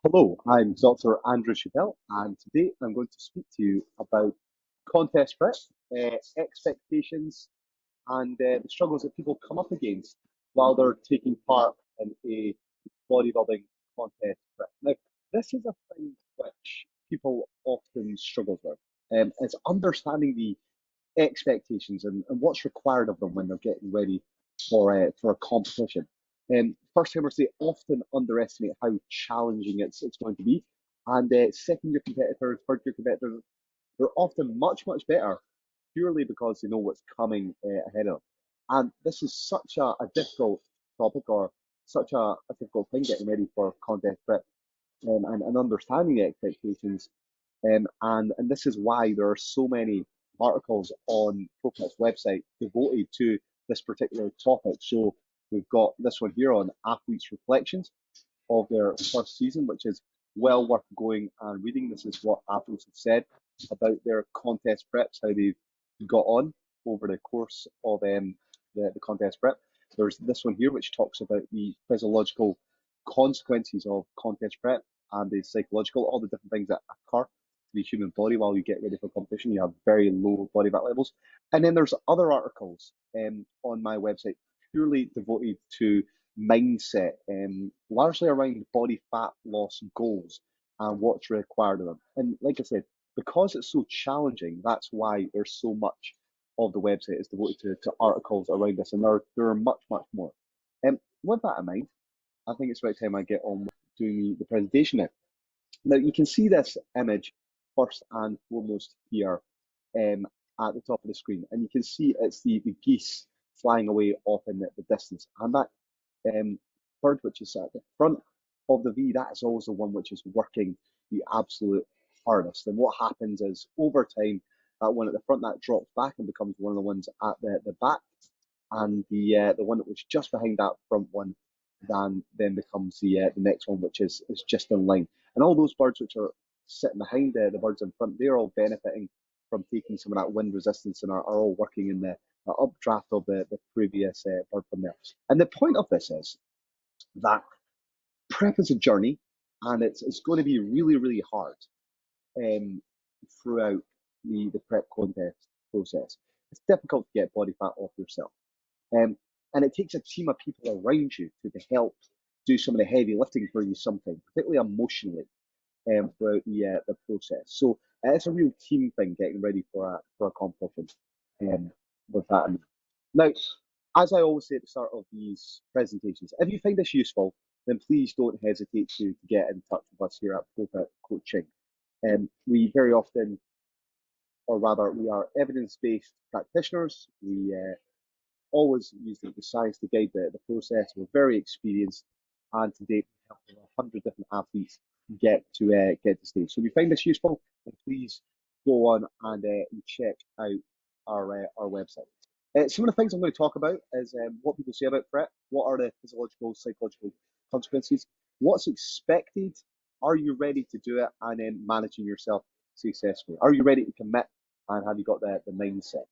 Hello, I'm Dr. Andrew Chappell, and today I'm going to speak to you about contest prep, expectations, and the struggles that people come up against while they're taking part in a bodybuilding contest prep. Now, this is a thing which people often struggle with. It's understanding the expectations and what's required of them when they're getting ready for a competition. First timers, they often underestimate how challenging it's going to be, and second year competitors, third year competitors, they're often much better purely because they know what's coming ahead of them. And this is such a difficult topic, or such a difficult thing getting ready for contest prep, and understanding the expectations. And this is why there are so many articles on ProPet's website devoted to this particular topic. So we've got this one here on athletes' reflections of their first season, which is well worth going and reading. This is what athletes have said about their contest preps, how they've got on over the course of the contest prep. There's this one here, which talks about the physiological consequences of contest prep and the psychological, all the different things that occur to the human body while you get ready for competition. You have very low body fat levels. And then there's other articles on my website purely devoted to mindset, largely around body fat loss goals and what's required of them. And like I said, because it's so challenging, that's why there's so much of the website is devoted to articles around this, and there are much more. With that in mind, I think it's about time I get on with doing the presentation now. Now you can see this image first and foremost here at the top of the screen, and you can see it's the geese flying away off in the distance, and that um, bird which is at the front of the V, that is always the one which is working the absolute hardest. And what happens is over time, that one at the front that drops back and becomes one of the ones at the back, and the one that was just behind that front one then becomes the next one, which is just in line. And all those birds which are sitting behind the birds in front, they're all benefiting from taking some of that wind resistance and are all working in the updraft of the previous bird from there. And the point of this is that prep is a journey, and it's going to be really hard um, throughout the prep contest process. It's difficult to get body fat off yourself. Um, and it takes a team of people around you to help do some of the heavy lifting for you sometimes, particularly emotionally, throughout the process. So it's a real team thing getting ready for a competition with that. Now, as I always say at the start of these presentations, if you find this useful, then please don't hesitate to get in touch with us here at ProFit Coaching. We very often, or rather, we are evidence-based practitioners. We always use the science to guide the process. We're very experienced, and to date, we've helped over 100 different athletes get to stage. So if you find this useful, then please go on and check out our website. Some of the things I'm going to talk about is what people say about prep, what are the physiological, psychological consequences, what's expected, are you ready to do it, and then managing yourself successfully. Are you ready to commit, and have you got the mindset?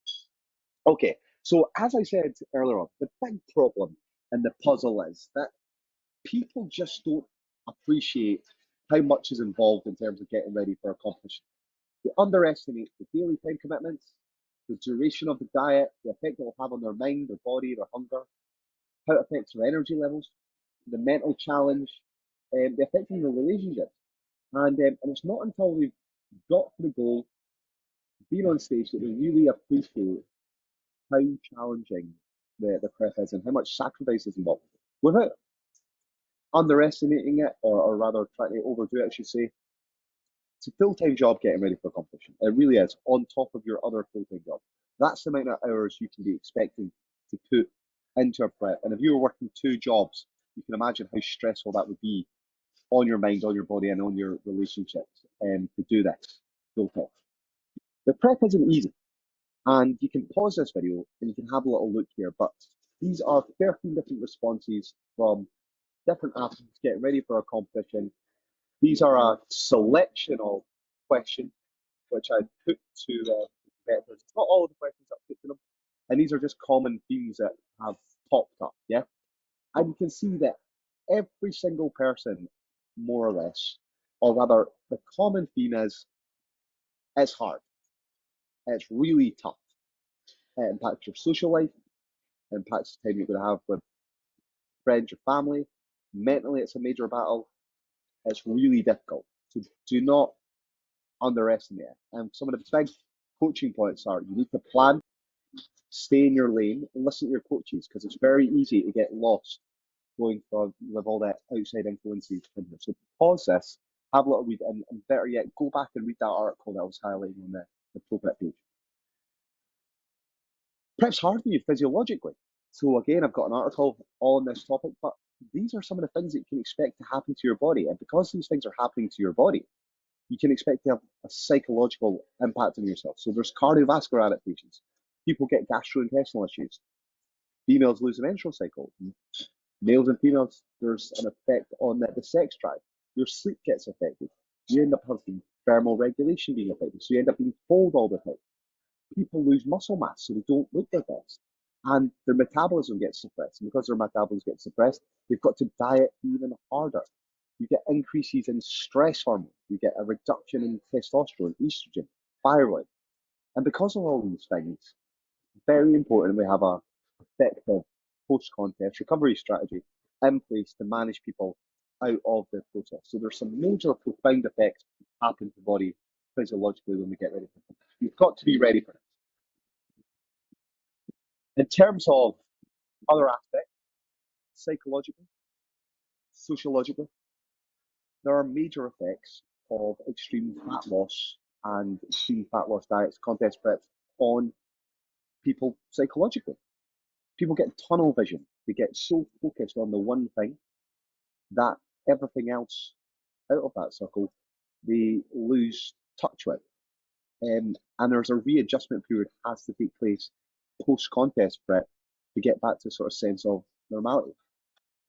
Okay, so as I said earlier on, the big problem in the puzzle is that people just don't appreciate how much is involved in terms of getting ready for a competition. They underestimate the daily time commitments, the duration of the diet, the effect it will have on their mind, their body, their hunger, how it affects their energy levels, the mental challenge, the effect on their relationships. And it's not until they've got to the goal, been on stage, that they really appreciate how challenging the prep is and how much sacrifice is involved. Without underestimating it, or rather trying to overdo it, I should say, it's a full-time job getting ready for a competition. It really is, on top of your other full-time job. That's the amount of hours you can be expecting to put into a prep. And if you were working two jobs, you can imagine how stressful that would be on your mind, on your body, and on your relationships to do this full time. The prep isn't easy. And you can pause this video and you can have a little look here, but these are 13 different responses from different athletes getting ready for a competition. These are a selection of questions which I put to the competitors. It's not all of the questions that I put to them, and these are just common themes that have popped up, yeah? And you can see that every single person more or less, or rather, the common theme is it's hard, it's really tough. It impacts your social life, it impacts the time you're going to have with friends, your family. Mentally, it's a major battle. It's really difficult. So do not underestimate it. And some of the big coaching points are you need to plan, stay in your lane, and listen to your coaches because it's very easy to get lost going from with all that outside influences in here. So pause this, have a little read, and better yet, go back and read that article that I was highlighting on the ProPrep page. Prep's hard for you physiologically. So again, I've got an article on this topic, but these are some of the things that you can expect to happen to your body. And because these things are happening to your body, you can expect to have a psychological impact on yourself. So there's cardiovascular adaptations. People get gastrointestinal issues. Females lose the menstrual cycle. Males and females, there's an effect on the sex drive. Your sleep gets affected. You end up having thermal regulation being affected. So you end up being cold all the time. People lose muscle mass, so they don't look their best. And their metabolism gets suppressed. And because their metabolism gets suppressed, they've got to diet even harder. You get increases in stress hormones. You get a reduction in testosterone, estrogen, thyroid. And because of all these things, very important we have a effective post-contest recovery strategy in place to manage people out of the process. So there's some major profound effects happen to the body physiologically when we get ready for it. You've got to be ready for it. In terms of other aspects, psychologically, sociologically, there are major effects of extreme fat loss and extreme fat loss diets, contest preps on people psychologically. People get tunnel vision. They get so focused on the one thing that everything else out of that circle they lose touch with. And there's a readjustment period has to take place post contest prep to get back to a sort of sense of normality.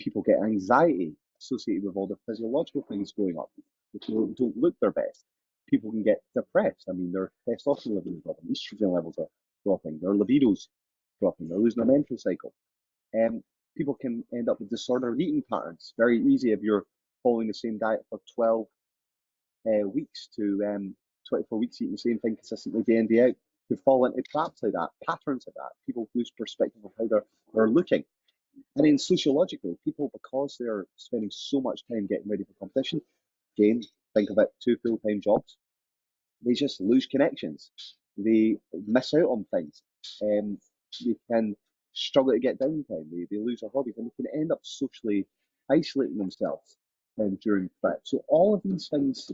People get anxiety associated with all the physiological things going on. People don't look their best. People can get depressed. I mean, their testosterone levels are dropping, estrogen levels are dropping, their libido's dropping, they're losing their menstrual cycle. People can end up with disordered eating patterns. Very easy if you're following the same diet for 12 weeks to 24 weeks eating the same thing consistently day in, day out. To fall into traps like that, patterns like that. People lose perspective of how they're looking. And then sociologically, people, because they're spending so much time getting ready for competition, again, think of it, 2 full-time jobs, they just lose connections. They miss out on things. They can struggle to get downtime. They lose their hobbies and they can end up socially isolating themselves during prep. So all of these things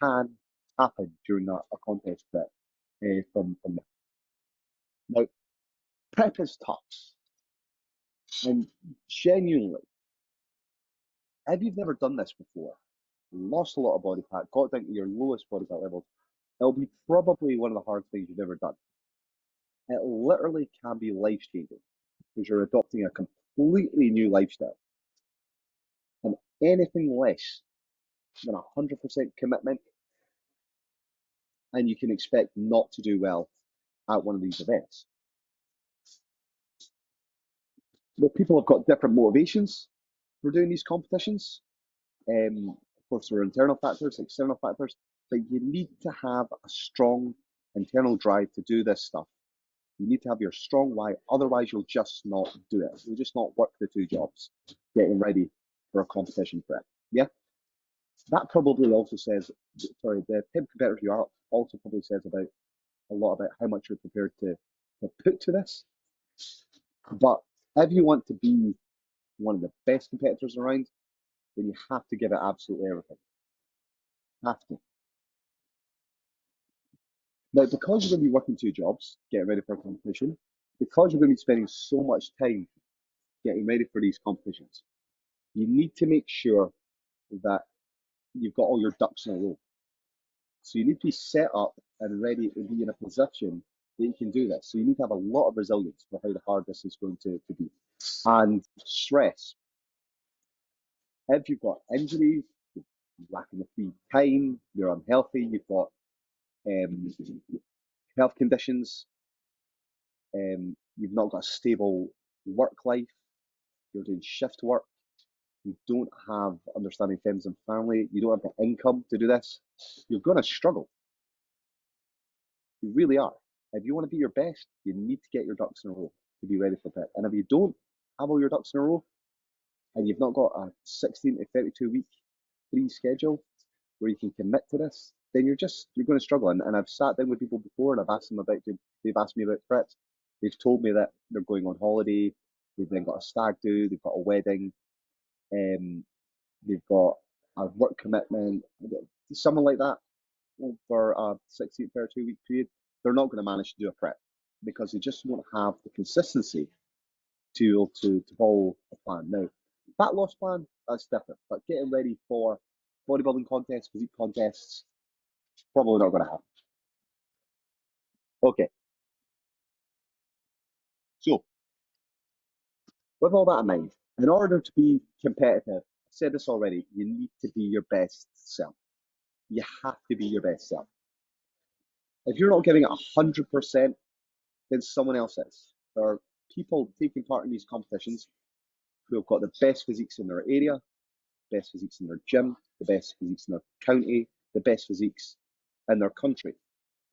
can happen during a contest prep. From now, prep is tough, and genuinely, if you've never done this before, lost a lot of body fat, got down to your lowest body fat levels, it'll be probably one of the hardest things you've ever done. It literally can be life changing because you're adopting a completely new lifestyle. And anything less than 100% commitment, and you can expect not to do well at one of these events. But people have got different motivations for doing these competitions. Of course, there are internal factors, external factors, but you need to have a strong internal drive to do this stuff. You need to have your strong why, otherwise you'll just not do it. You'll just not work the two jobs getting ready for a competition prep. Yeah? That probably also says, sorry, the type of competitor you are also probably says about a lot about how much you're prepared to put to this. But if you want to be one of the best competitors around, then you have to give it absolutely everything. Have to. Now, because you're going to be working two jobs, getting ready for a competition, because you're going to be spending so much time getting ready for these competitions, you need to make sure that you've got all your ducks in a row. So you need to be set up and ready to be in a position that you can do this. So you need to have a lot of resilience for how hard this is going to be. And stress. If you've got injuries, you're lacking the free time, you're unhealthy, you've got um, health conditions, you've not got a stable work life, you're doing shift work, you don't have understanding friends and family, you don't have the income to do this, you're going to struggle. You really are. If you want to be your best, you need to get your ducks in a row to be ready for that. And if you don't have all your ducks in a row, and you've not got a 16 to 32 week free schedule where you can commit to this, then you're going to struggle. And I've sat down with people before and I've asked them they've asked me about preps. They've told me that they're going on holiday, they've then got a stag do, they've got a wedding, um, they've got a work commitment, someone like that for a 16 to 32 week period. They're not going to manage to do a prep because they just won't have the consistency to follow a plan. Now, fat loss plan, that's different. But getting ready for bodybuilding contests, physique contests, probably not going to happen. Okay, so with all that in mind, in order to be competitive, I said this already, you need to be your best self. You have to be your best self. If you're not giving it 100%, then someone else is. There are people taking part in these competitions who have got the best physiques in their area, best physiques in their gym, the best physiques in their county, the best physiques in their country.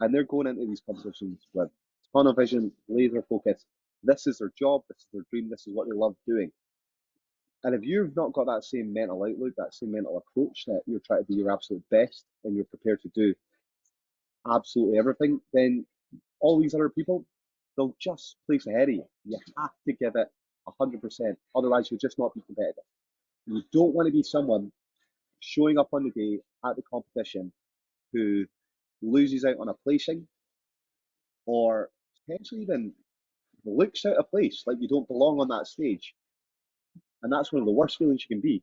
And they're going into these competitions with tunnel vision, laser focus. This is their job, this is their dream, this is what they love doing. And if you've not got that same mental outlook, that same mental approach, that you're trying to be your absolute best and you're prepared to do absolutely everything, then all these other people, they'll just place ahead of you. You have to give it 100%. Otherwise, you'll just not be competitive. You don't want to be someone showing up on the day at the competition who loses out on a placing or potentially even looks out of place, like you don't belong on that stage. And that's one of the worst feelings you can be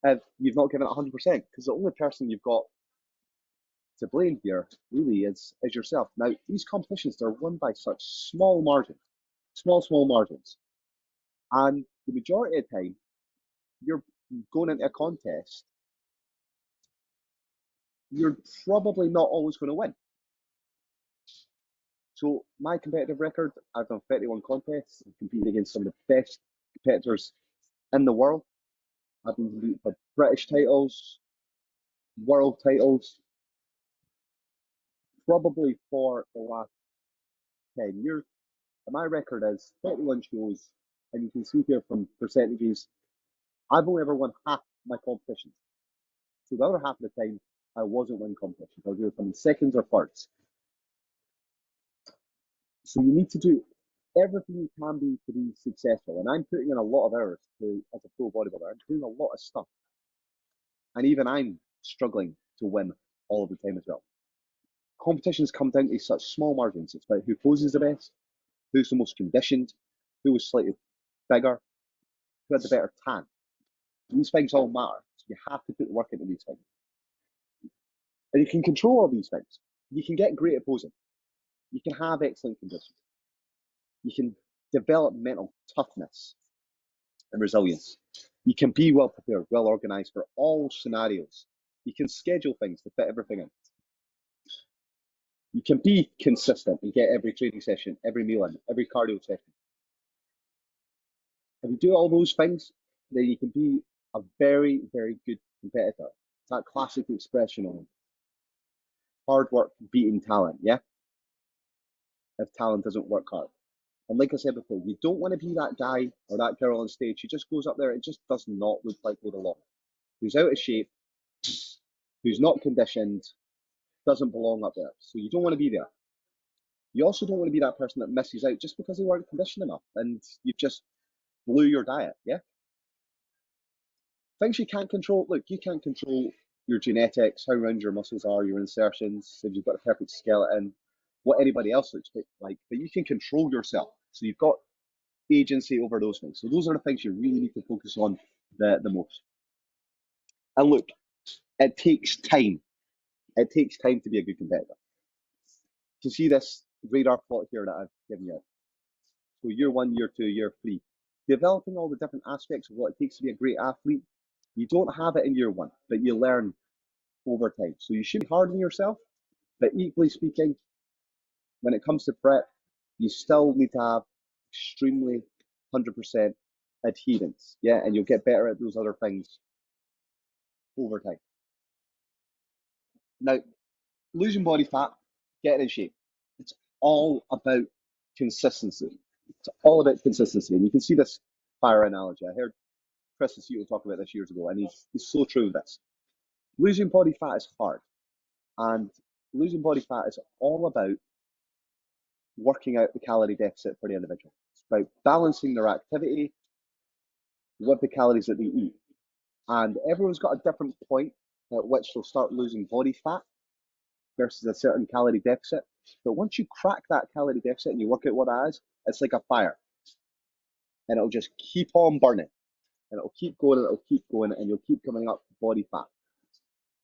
if you've not given it 100%, because the only person you've got to blame here really is yourself. Now, these competitions, they're won by such small margins, small margins. And the majority of the time, you're going into a contest, you're probably not always going to win. So my competitive record, I've done 31 contests, I've competed against some of the best competitors in the world. I've been competing for British titles, world titles, probably for the last 10 years. And my record is 31 shows, and you can see here from percentages, I've only ever won half my competitions. So the other half of the time, I wasn't winning competitions. I was either coming seconds or thirds. So you need to do everything you can be to be successful. And I'm putting in a lot of hours as a pro bodybuilder. I'm doing a lot of stuff. And even I'm struggling to win all of the time as well. Competitions come down to such small margins. It's about who poses the best, who's the most conditioned, who was slightly bigger, who had the better tan. These things all matter. So you have to put the work into these things. And you can control all these things. You can get great at posing. You can have excellent conditions. You can develop mental toughness and resilience. You can be well prepared, well organized for all scenarios. You can schedule things to fit everything in. You can be consistent and get every training session, every meal in, every cardio session. If you do all those things, then you can be a very, very good competitor. It's that classic expression of hard work beating talent, yeah? If talent doesn't work hard. And like I said before, you don't want to be that guy or that girl on stage who just goes up there and just does not look like they belong. Who's out of shape, who's not conditioned, doesn't belong up there. So you don't want to be there. You also don't want to be that person that misses out just because they weren't conditioned enough and you've just blew your diet, yeah? Things you can't control, look, you can't control your genetics, how round your muscles are, your insertions, if you've got a perfect skeleton, what anybody else looks like, but you can control yourself. So you've got agency over those things. So those are the things you really need to focus on the most. And look, it takes time. It takes time to be a good competitor. To see this radar plot here that I've given you. So year one, year two, year three. Developing all the different aspects of what it takes to be a great athlete. You don't have it in year one, but you learn over time. So you should be hard on yourself, but equally speaking, when it comes to prep, you still need to have extremely 100% adherence, yeah, and you'll get better at those other things over time. Now, losing body fat, getting in shape, it's all about consistency. It's all about consistency, and you can see this fire analogy. I heard Chris Aceto talk about this years ago, and he's so true with this. Losing body fat is hard, and losing body fat is all about working out the calorie deficit for the individual. It's about balancing their activity with the calories that they eat. And everyone's got a different point at which they'll start losing body fat versus a certain calorie deficit. But once you crack that calorie deficit and you work out what that is, it's like a fire. And it'll just keep on burning. And it'll keep going and it'll keep going and you'll keep coming up body fat.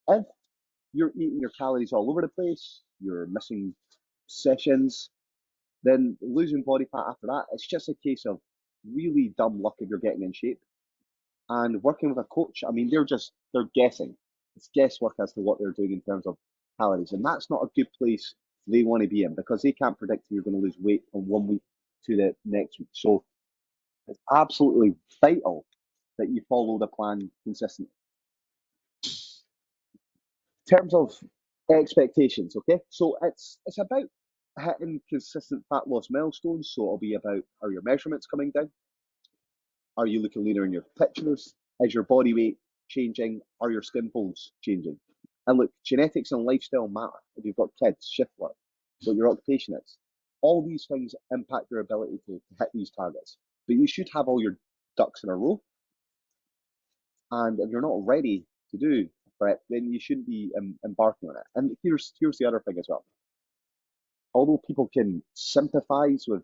If you're eating your calories all over the place, you're missing sessions, then losing body fat after that, it's just a case of really dumb luck if you're getting in shape. And working with a coach, I mean, they're guessing. It's guesswork as to what they're doing in terms of calories. And that's not a good place they want to be in because they can't predict if you're going to lose weight from one week to the next week. So it's absolutely vital that you follow the plan consistently. In terms of expectations, okay? So it's about hitting consistent fat loss milestones. So it'll be about, are your measurements coming down? Are you looking leaner in your pictures? Is your body weight changing? Are your skin folds changing? And look, genetics and lifestyle matter. If you've got kids, shift work, what your occupation is. All these things impact your ability to hit these targets. But you should have all your ducks in a row. And if you're not ready to do a prep, then you shouldn't be embarking on it. And here's the other thing as well. Although people can sympathize with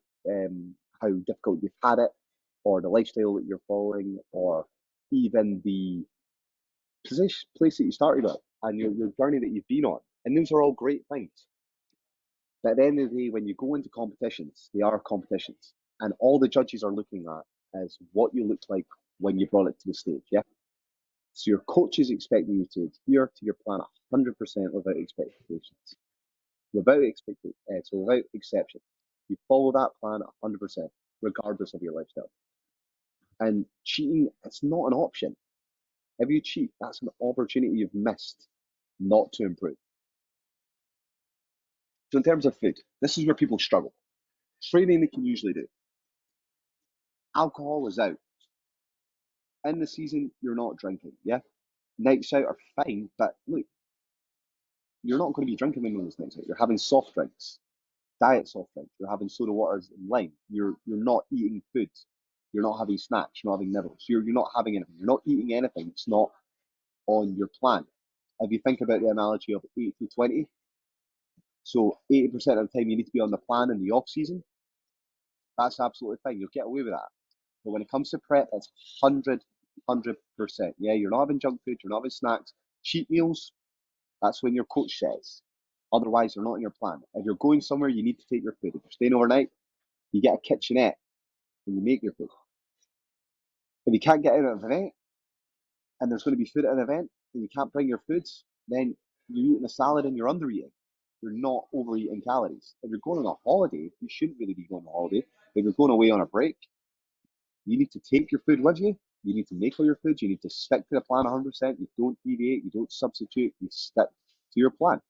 how difficult you've had it, or the lifestyle that you're following, or even the place that you started at and your journey that you've been on. And those are all great things. But at the end of the day, when you go into competitions, they are competitions. And all the judges are looking at is what you looked like when you brought it to the stage, yeah? So your coach is expecting you to adhere to your plan 100% without expectations. Without exception. You follow that plan 100%, regardless of your lifestyle. And cheating, it's not an option. If you cheat, that's an opportunity you've missed not to improve. So in terms of food, this is where people struggle. Training they can usually do. Alcohol is out. In the season, you're not drinking, yeah? Nights out are fine, but look, you're not going to be drinking when those nights out. You're having soft drinks, diet soft drinks. You're having soda waters and lime. You're not eating food. You're not having snacks. You're not having nibbles. You're not having anything. You're not eating anything. It's not on your plan. If you think about the analogy of 80-20, so 80% of the time you need to be on the plan in the off season, that's absolutely fine. You'll get away with that. But when it comes to prep, it's 100%. Yeah, you're not having junk food, you're not having snacks. Cheat meals, that's when your coach says. Otherwise, they're not in your plan. If you're going somewhere, you need to take your food. If you're staying overnight, you get a kitchenette and you make your food. If you can't get out of an event and there's going to be food at an event and you can't bring your foods, then you're eating a salad and you're under eating. You're not overeating calories. If you're going on a holiday, you shouldn't really be going on a holiday. If you're going away on a break, you need to take your food with you. You need to make all your food. You need to stick to the plan 100%. You don't deviate. You don't substitute. You stick to your plan.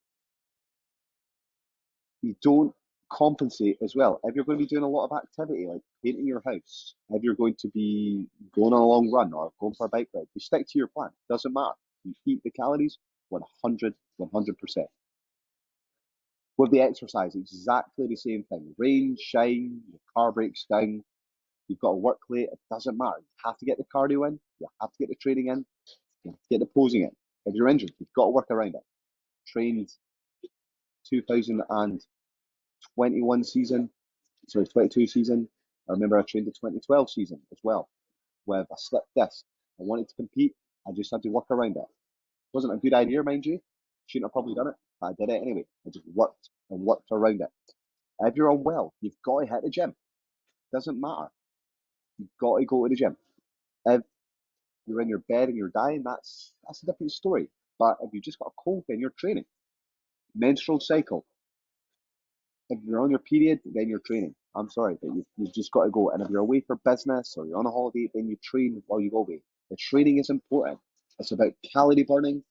You don't compensate as well. If you're going to be doing a lot of activity like painting your house, if you're going to be going on a long run or going for a bike ride, you stick to your plan. Doesn't matter. You eat the calories 100%. With the exercise, exactly the same thing. Rain, shine, your car breaks down, you've got to work late, it doesn't matter. You have to get the cardio in, you have to get the training in, you have to get the posing in. If you're injured, you've got to work around it. Trained 2021 season, sorry, 22 season. I remember I trained the 2012 season as well with a slipped disc. I wanted to compete, I just had to work around it. Wasn't a good idea, mind you. Shouldn't have probably done it, but I did it anyway. I just worked and worked around it. If you're unwell, you've got to hit the gym. Doesn't matter. You've got to go to the gym. If you're in your bed and you're dying, that's a different story. But if you've just got a cold, then you're training. Menstrual cycle. If you're on your period, then you're training. I'm sorry, but you've just got to go. And if you're away for business or you're on a holiday, then you train while you go away. The training is important. It's about calorie burning.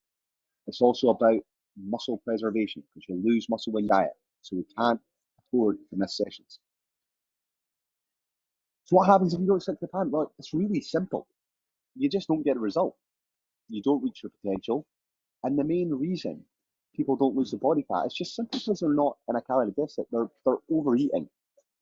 It's also about muscle preservation because you lose muscle when diet. So we can't afford to miss sessions. So what happens if you don't stick to the plan? Well, it's really simple. You just don't get a result. You don't reach your potential. And the main reason people don't lose the body fat is just simply because they're not in a calorie deficit. They're overeating.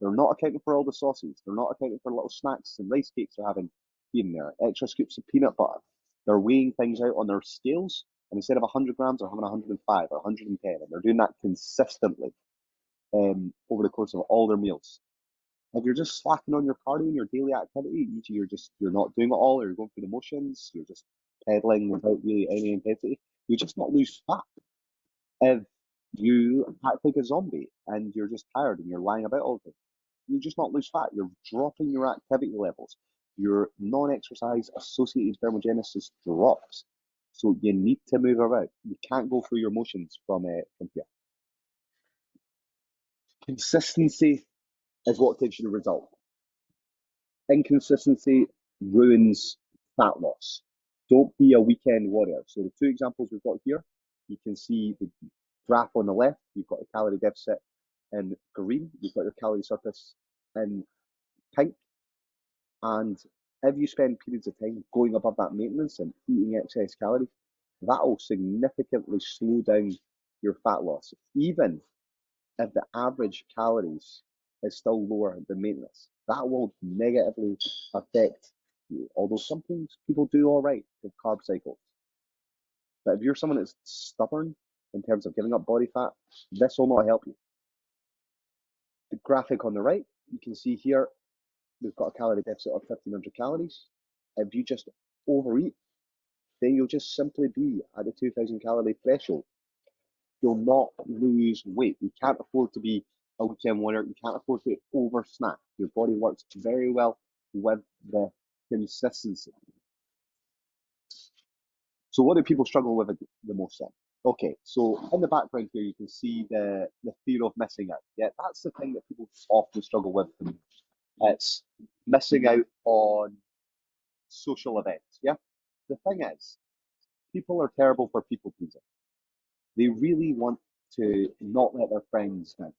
They're not accounting for all the sauces. They're not accounting for little snacks and rice cakes they're having here and there, extra scoops of peanut butter. They're weighing things out on their scales, and instead of 100 grams, they're having 105 or 110, and they're doing that consistently over the course of all their meals. If you're just slacking on your cardio and your daily activity, e.g., you're not doing it all, or you're going through the motions, you're just pedaling without really any intensity, you just not lose fat. If you act like a zombie and you're just tired and you're lying about all the time, you just not lose fat. You're dropping your activity levels. Your non-exercise associated thermogenesis drops. So you need to move around. You can't go through your motions from here. Consistency is what gives you the result. Inconsistency ruins fat loss. Don't be a weekend warrior. So the two examples we've got here, you can see the graph on the left, you've got a calorie deficit in green, you've got your calorie surplus in pink, and if you spend periods of time going above that maintenance and eating excess calories, that will significantly slow down your fat loss, even if the average calories is still lower than maintenance. That will negatively affect you. Although sometimes people do all right with carb cycles. But if you're someone that's stubborn in terms of giving up body fat, this will not help you. The graphic on the right, you can see here, we've got a calorie deficit of 1,500 calories. If you just overeat, then you'll just simply be at the 2,000 calorie threshold. You'll not lose weight. You can't afford to be a weekend warrior. You can't afford to over snack. Your body works very well with the consistency. So what do people struggle with the most then? Okay, so in the background here, you can see the fear of missing out. Yeah, that's the thing that people often struggle with. It's missing out on social events. Yeah, the thing is, people are terrible for people pleasing. They really want to not let their friends down.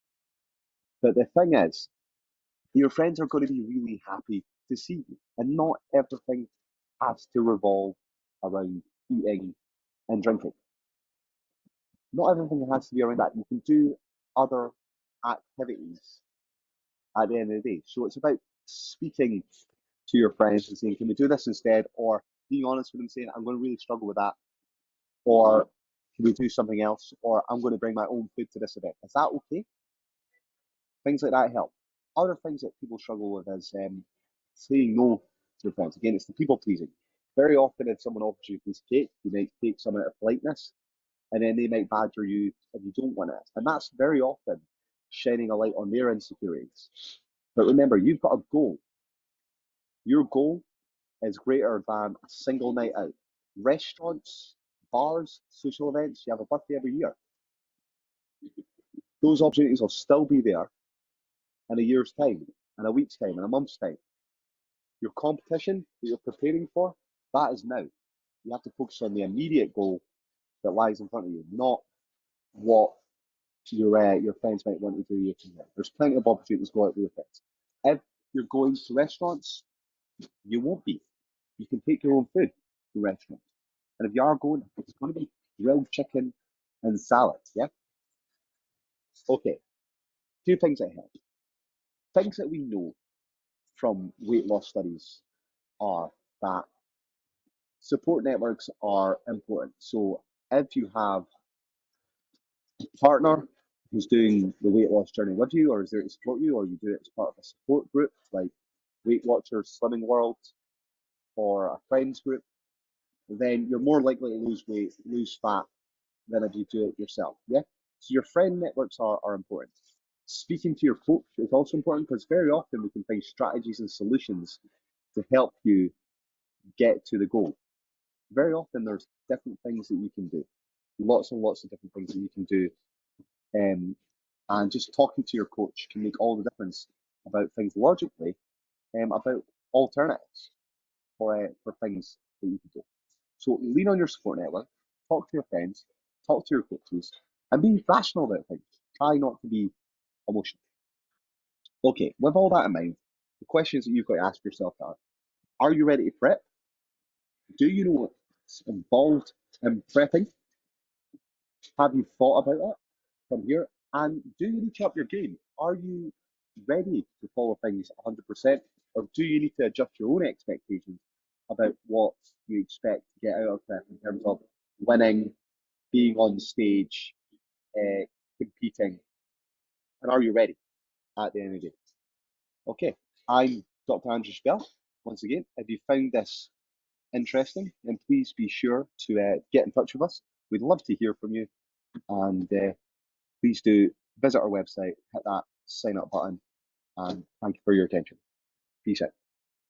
But the thing is, your friends are going to be really happy to see you, and not everything has to revolve around eating and drinking. Not everything has to be around that. You can do other activities at the end of the day. So it's about speaking to your friends and saying, can we do this instead? Or being honest with them, saying, I'm going to really struggle with that. Or can we do something else? Or I'm going to bring my own food to this event. Is that okay? Things like that help. Other things that people struggle with is saying no to their friends. Again, it's the people pleasing. Very often, if someone offers you a piece of cake, you might take some out of politeness, and then they might badger you if you don't want it. And that's very often shining a light on their insecurities. But remember, you've got a goal. Your goal is greater than a single night out. Restaurants, bars, social events, you have a birthday every year. Those opportunities will still be there in a year's time, in a week's time, in a month's time. Your competition that you're preparing for, that is now. You have to focus on the immediate goal that lies in front of you, not what your friends might want to do you from there. There's plenty of opportunities to go out with your friends. If you're going to restaurants, you won't be. You can take your own food to restaurants. And if you are going, it's going to be grilled chicken and salad, yeah? Okay, two things that help. Things that we know from weight loss studies are that support networks are important. So if you have a partner who's doing the weight loss journey with you or is there to support you, or you do it as part of a support group like Weight Watchers Slimming World or a friends group, then you're more likely to lose weight, lose fat than if you do it yourself. Yeah. So your friend networks are important. Speaking to your coach is also important because very often we can find strategies and solutions to help you get to the goal. Very often there's different things that you can do, lots and lots of different things that you can do, and just talking to your coach can make all the difference about things logically, about alternatives for things that you can do. So lean on your support network, talk to your friends, talk to your coaches, and be rational about things. Try not to be emotional. Okay, with all that in mind, the questions that you've got to ask yourself are you ready to prep? Do you know what's involved in prepping? Have you thought about it from here? And do you need to up your game? Are you ready to follow things 100%? Or do you need to adjust your own expectations about what you expect to get out of prep in terms of winning, being on stage, competing? And are you ready at the end of the day? Okay, I'm Dr. Andrew Spell. Once again, if you found this interesting, then please be sure to get in touch with us. We'd love to hear from you, and please do visit our website, hit that sign up button, and thank you for your attention. Peace out.